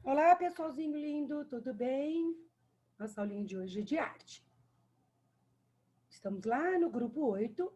Olá, pessoalzinho lindo, tudo bem? Nossa aulinha de hoje é de arte. Estamos lá no grupo 8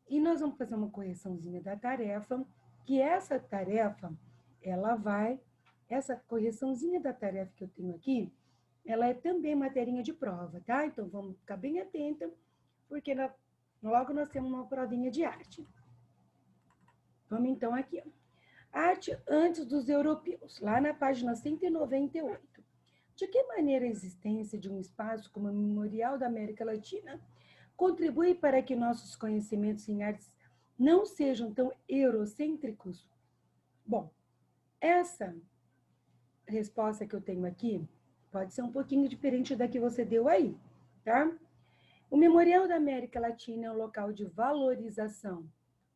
e nós vamos fazer uma correçãozinha da tarefa, que essa tarefa, essa correçãozinha da tarefa que eu tenho aqui, ela é também materinha de prova, tá? Então vamos ficar bem atenta, porque logo nós temos uma provinha de arte. Vamos então aqui, ó. Arte antes dos europeus, lá na página 198. De que maneira a existência de um espaço como o Memorial da América Latina contribui para que nossos conhecimentos em artes não sejam tão eurocêntricos? Bom, essa resposta que eu tenho aqui pode ser um pouquinho diferente da que você deu aí, tá? O Memorial da América Latina é um local de valorização,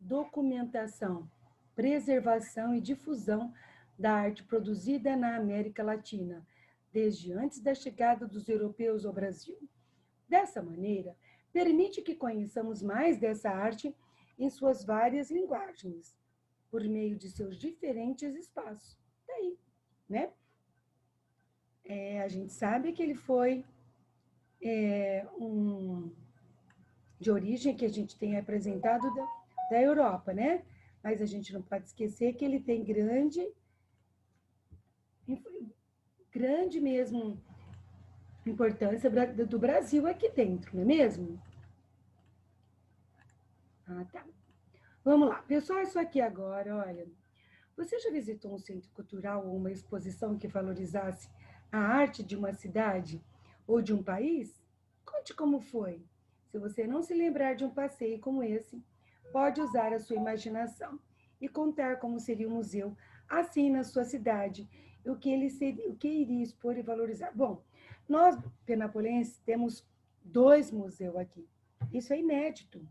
documentação, preservação e difusão da arte produzida na América Latina, desde antes da chegada dos europeus ao Brasil. Dessa maneira, permite que conheçamos mais dessa arte em suas várias linguagens, por meio de seus diferentes espaços. Daí, né? A gente sabe que ele foi de origem que a gente tem apresentado da Europa, né? Mas a gente não pode esquecer que ele tem grande mesmo importância do Brasil aqui dentro, não é mesmo? Ah, tá. Vamos lá. Pessoal, isso aqui agora, olha. Você já visitou um centro cultural ou uma exposição que valorizasse a arte de uma cidade ou de um país? Conte como foi. Se você não se lembrar de um passeio como esse, pode usar a sua imaginação e contar como seria o museu assim na sua cidade, o que iria expor e valorizar. Bom, nós, penapolenses, temos 2 museus aqui. Isso é inédito,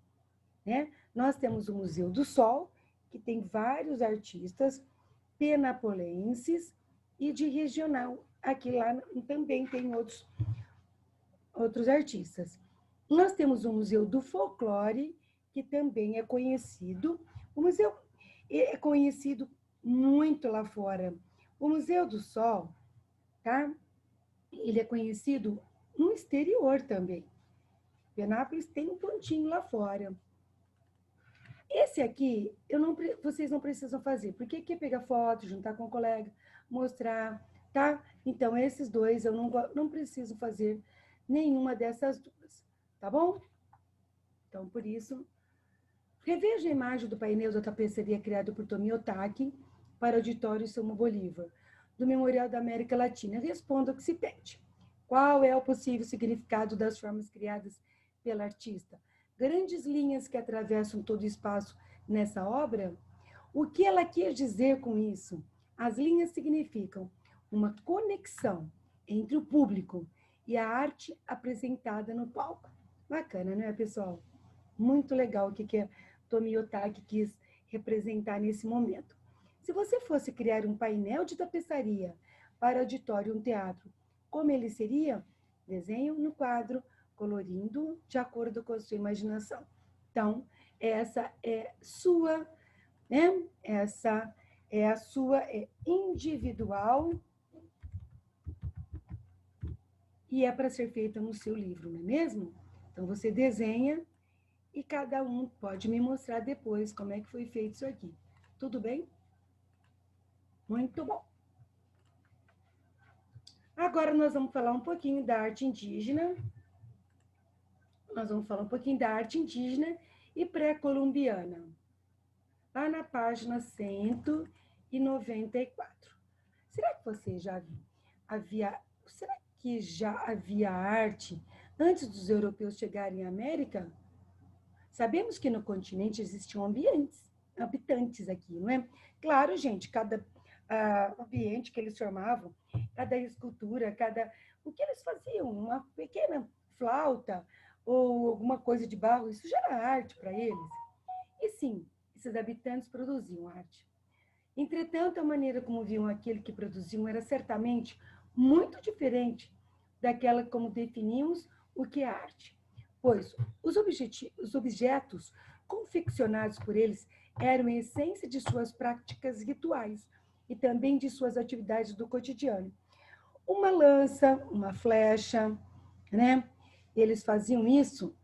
né? Nós temos o Museu do Sol, que tem vários artistas penapolenses e de regional. Aqui lá também tem outros artistas. Nós temos o Museu do Folclore, que também é conhecido. O museu é conhecido muito lá fora. O Museu do Sol, tá? Ele é conhecido no exterior também. Penápolis tem um pontinho lá fora. Esse aqui, vocês não precisam fazer, porque aqui é pegar foto, juntar com o colega, mostrar, tá? Então, esses dois eu não preciso fazer nenhuma dessas duas, tá bom? Então, por isso, reveja a imagem do painel da tapeçaria criado por Tomi Otaki para o auditório Simão Bolívar, do Memorial da América Latina. Responda o que se pede. Qual é o possível significado das formas criadas pela artista? Grandes linhas que atravessam todo o espaço nessa obra? O que ela quer dizer com isso? As linhas significam uma conexão entre o público e a arte apresentada no palco. Bacana, não é, pessoal? Muito legal o que a Tomi Otaki quis representar nesse momento. Se você fosse criar um painel de tapeçaria para auditório, um teatro, como ele seria? Desenhe no quadro, colorindo de acordo com a sua imaginação. Então, essa é sua, né? Essa é a sua individual e é para ser feita no seu livro, não é mesmo? Então, você desenha e cada um pode me mostrar depois como é que foi feito isso aqui. Tudo bem? Muito bom. Agora nós vamos falar um pouquinho da arte indígena. Nós vamos falar um pouquinho da arte indígena e pré-colombiana. Lá na página 194. Será que você será que já havia arte antes dos europeus chegarem à América? Sabemos que no continente existiam habitantes aqui, não é? Claro, gente, cada ambiente que eles formavam, cada escultura, o que eles faziam, uma pequena flauta ou alguma coisa de barro, isso já era arte para eles. E sim, esses habitantes produziam arte. Entretanto, a maneira como viam aquilo que produziam era certamente muito diferente daquela como definimos o que é arte, pois os objetos confeccionados por eles eram a essência de suas práticas rituais e também de suas atividades do cotidiano. Uma lança, uma flecha, né? Eles faziam isso,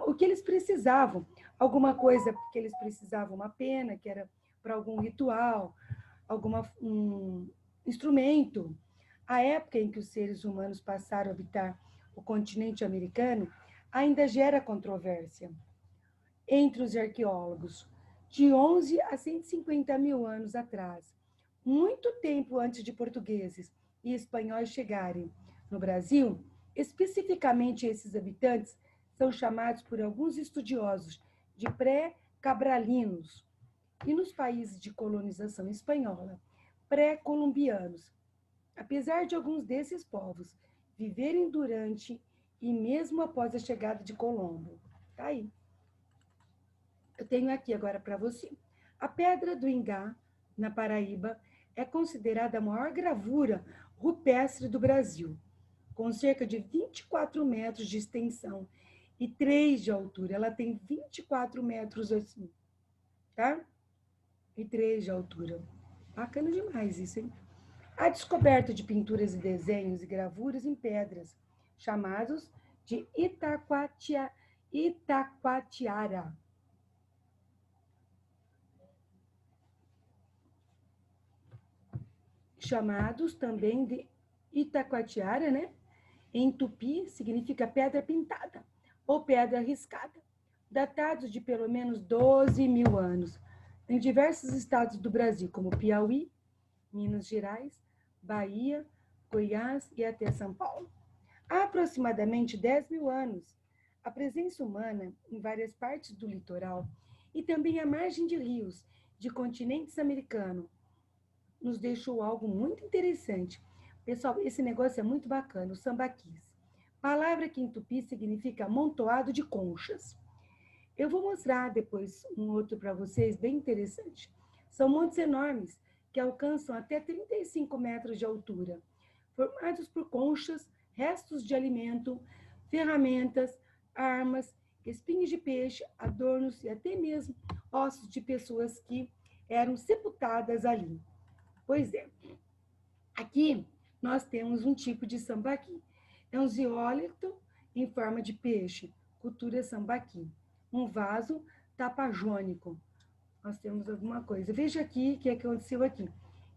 o que eles precisavam, alguma coisa que eles precisavam, uma pena, que era para algum ritual, um instrumento. A época em que os seres humanos passaram a habitar o continente americano ainda gera controvérsia entre os arqueólogos. De 11 a 150 mil anos atrás, muito tempo antes de portugueses e espanhóis chegarem no Brasil, especificamente esses habitantes são chamados por alguns estudiosos de pré-cabralinos, e nos países de colonização espanhola, pré-colombianos. Apesar de alguns desses povos viverem durante e mesmo após a chegada de Colombo. Tá aí. Eu tenho aqui agora para você. A Pedra do Ingá, na Paraíba, é considerada a maior gravura rupestre do Brasil, com cerca de 24 metros de extensão e 3 de altura. Ela tem 24 metros assim, tá? E 3 de altura. Bacana demais isso, hein? A descoberta de pinturas e desenhos e gravuras em pedras, chamados de Itacoatiara. Chamados também de Itacoatiara, né? Em tupi significa pedra pintada ou pedra riscada, datados de pelo menos 12 mil anos, em diversos estados do Brasil, como Piauí, Minas Gerais, Bahia, Goiás e até São Paulo. Há aproximadamente 10 mil anos, a presença humana em várias partes do litoral e também à margem de rios de continentes americanos nos deixou algo muito interessante. Pessoal, esse negócio é muito bacana, o sambaquis. Palavra que em tupi significa amontoado de conchas. Eu vou mostrar depois um outro para vocês, bem interessante. São montes enormes, que alcançam até 35 metros de altura, formados por conchas, restos de alimento, ferramentas, armas, espinhos de peixe, adornos e até mesmo ossos de pessoas que eram sepultadas ali. Pois é, aqui nós temos um tipo de sambaqui. É um zeólito em forma de peixe, cultura sambaqui. Um vaso tapajônico. Nós temos alguma coisa. Veja aqui o que aconteceu aqui.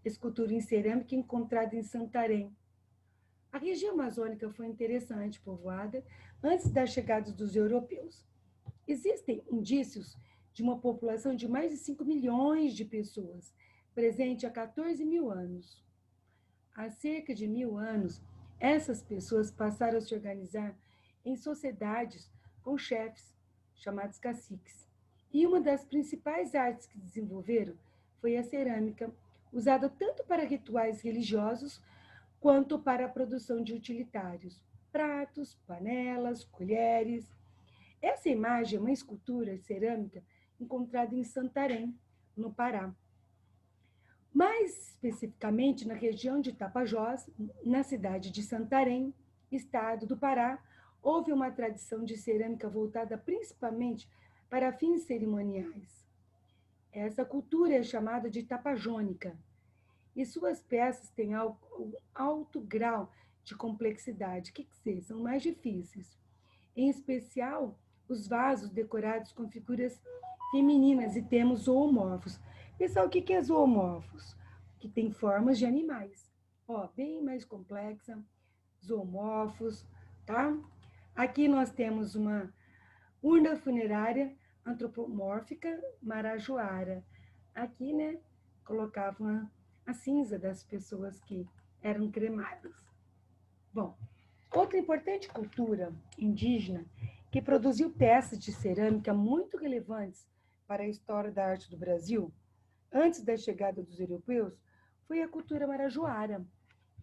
Escultura em cerâmica encontrada em Santarém. A região amazônica foi interessante povoada antes da chegada dos europeus. Existem indícios de uma população de mais de 5 milhões de pessoas, presente há 14 mil anos. Há cerca de 1000 anos, essas pessoas passaram a se organizar em sociedades com chefes, chamados caciques. E uma das principais artes que desenvolveram foi a cerâmica, usada tanto para rituais religiosos quanto para a produção de utilitários, pratos, panelas, colheres. Essa imagem é uma escultura cerâmica encontrada em Santarém, no Pará. Mais especificamente na região de Tapajós, na cidade de Santarém, estado do Pará, houve uma tradição de cerâmica voltada principalmente para fins cerimoniais. Essa cultura é chamada de tapajônica, e suas peças têm alto grau de complexidade, que são mais difíceis. Em especial, os vasos decorados com figuras femininas e temos zoomorfos. Pessoal, o que é zoomorfos? Que tem formas de animais. Ó, bem mais complexa, zoomorfos, tá? Aqui nós temos uma urna funerária antropomórfica marajoara. Aqui, né, colocavam a cinza das pessoas que eram cremadas. Bom, outra importante cultura indígena que produziu peças de cerâmica muito relevantes para a história da arte do Brasil, antes da chegada dos europeus, foi a cultura marajoara,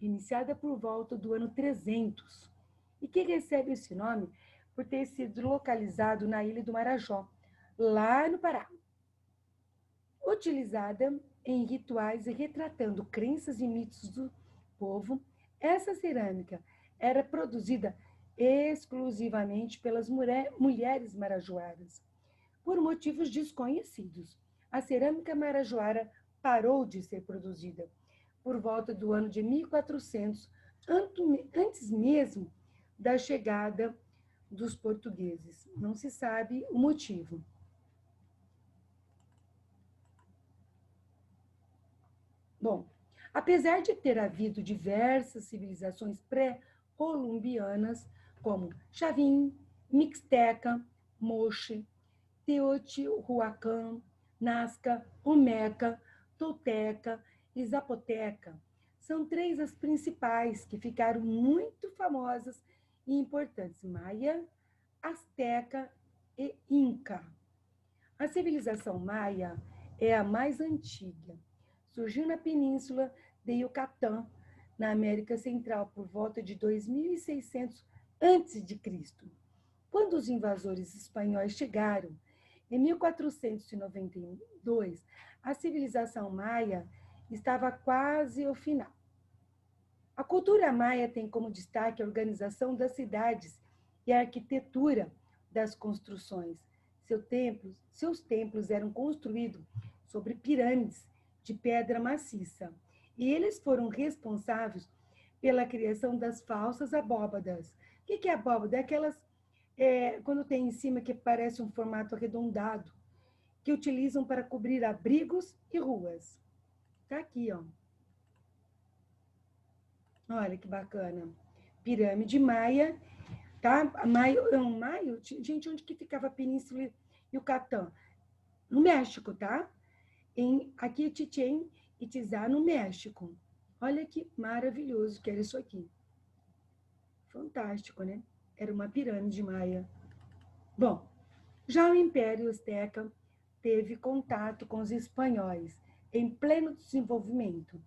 iniciada por volta do ano 300, e que recebe esse nome por ter sido localizado na ilha do Marajó, lá no Pará. Utilizada em rituais e retratando crenças e mitos do povo, essa cerâmica era produzida exclusivamente pelas mulheres marajoaras. Por motivos desconhecidos, a cerâmica marajoara parou de ser produzida por volta do ano de 1400, antes mesmo da chegada dos portugueses. Não se sabe o motivo. Bom, apesar de ter havido diversas civilizações pré-columbianas, como Chavin, Mixteca, Moche, Teotihuacan, Nazca, Olmeca, Tolteca e Zapoteca, são três as principais que ficaram muito famosas e importantes: Maia, Azteca e Inca. A civilização maia é a mais antiga. Surgiu na península de Yucatán, na América Central, por volta de 2600 a.C. Quando os invasores espanhóis chegaram, em 1492, a civilização maia estava quase ao final. A cultura maia tem como destaque a organização das cidades e a arquitetura das construções. Seus templos eram construídos sobre pirâmides de pedra maciça, e eles foram responsáveis pela criação das falsas abóbadas. O que é abóbada? É aquelas, quando tem em cima que parece um formato arredondado, que utilizam para cobrir abrigos e ruas. Está aqui, ó. Olha que bacana. Pirâmide maia, tá? Maio, gente, onde que ficava a Península Yucatán? No México, tá? Aqui Chichén Itzá, no México. Olha que maravilhoso que era isso aqui. Fantástico, né? Era uma pirâmide maia. Bom, já o Império Azteca teve contato com os espanhóis em pleno desenvolvimento,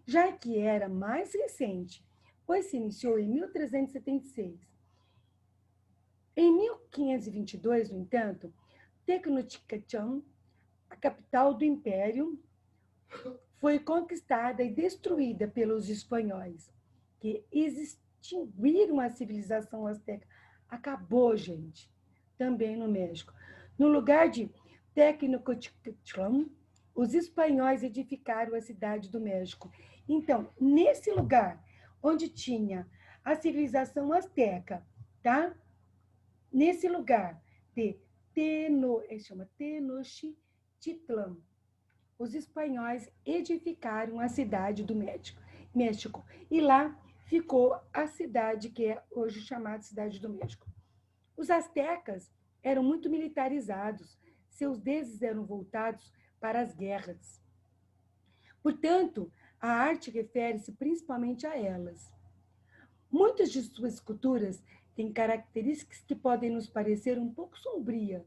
já que era mais recente, pois se iniciou em 1376. Em 1522, no entanto, Tenochtitlan, a capital do império, foi conquistada e destruída pelos espanhóis, que extinguiram a civilização azteca. Acabou, gente, também no México. No lugar de Tenochtitlan, os espanhóis edificaram a cidade do México. Então, nesse lugar onde tinha a civilização azteca, tá? Nesse lugar de Tenochtitlan, os espanhóis edificaram a cidade do México. E lá ficou a cidade que é hoje chamada Cidade do México. Os astecas eram muito militarizados, seus deuses eram voltados para as guerras. Portanto, a arte refere-se principalmente a elas. Muitas de suas esculturas têm características que podem nos parecer um pouco sombria.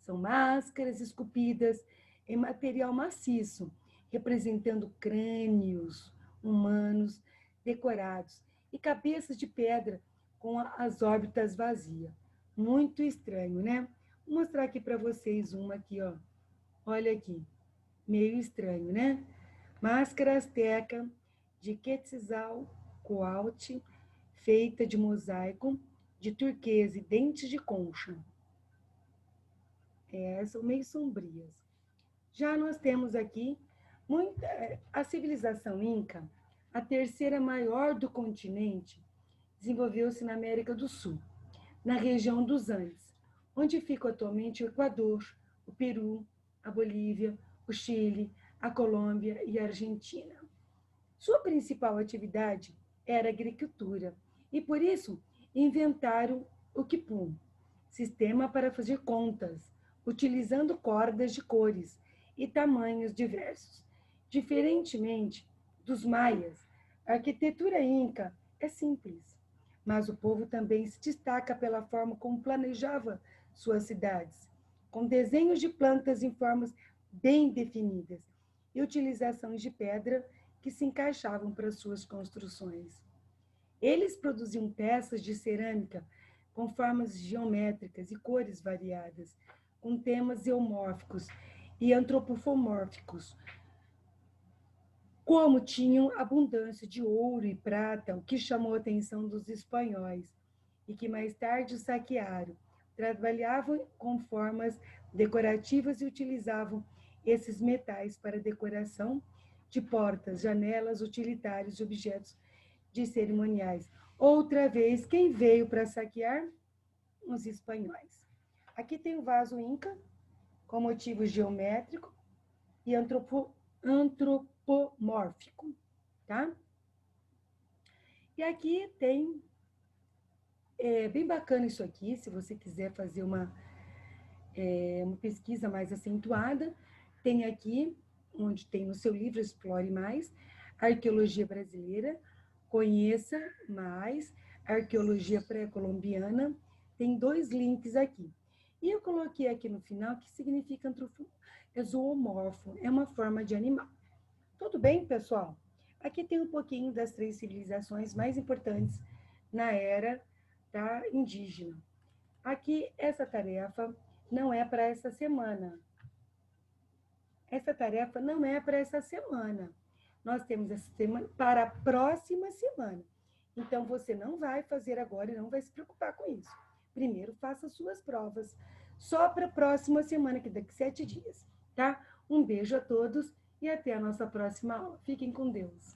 São máscaras esculpidas em material maciço, representando crânios humanos decorados e cabeças de pedra com as órbitas vazias. Muito estranho, né? Vou mostrar aqui para vocês uma aqui, ó. Olha aqui. Meio estranho, né? Máscara asteca de Quetzalcoatl, feita de mosaico de turquesa e dentes de concha. São meio sombrias. Já nós temos aqui a civilização Inca, a terceira maior do continente, desenvolveu-se na América do Sul, na região dos Andes, onde ficam atualmente o Equador, o Peru, a Bolívia, o Chile, a Colômbia e a Argentina. Sua principal atividade era a agricultura, e por isso inventaram o quipum, sistema para fazer contas, utilizando cordas de cores e tamanhos diversos. Diferentemente dos maias, a arquitetura inca é simples, mas o povo também se destaca pela forma como planejava suas cidades, com desenhos de plantas em formas bem definidas e utilizações de pedra que se encaixavam para suas construções. Eles produziam peças de cerâmica com formas geométricas e cores variadas, com temas geomórficos e antropomórficos. Como tinham abundância de ouro e prata, o que chamou a atenção dos espanhóis, e que mais tarde saquearam. Trabalhavam com formas decorativas e utilizavam esses metais para decoração, de portas, janelas, utilitários e objetos de cerimoniais. Outra vez, quem veio para saquear? Os espanhóis. Aqui tem o vaso Inca, com motivo geométrico e antropomórfico, tá? E aqui tem, bem bacana isso aqui, se você quiser fazer uma pesquisa mais acentuada, tem aqui, onde tem no seu livro Explore Mais, Arqueologia Brasileira, Conheça Mais, Arqueologia Pré-Colombiana, tem 2 links aqui. E eu coloquei aqui no final que significa zoomorfo, é uma forma de animal. Tudo bem, pessoal? Aqui tem um pouquinho das 3 civilizações mais importantes na era indígena. Aqui, essa tarefa não é para essa semana. Essa tarefa não é para essa semana. Nós temos essa semana para a próxima semana. Então, você não vai fazer agora e não vai se preocupar com isso. Primeiro, faça suas provas só para a próxima semana, que daqui 7 dias, tá? Um beijo a todos e até a nossa próxima aula. Fiquem com Deus.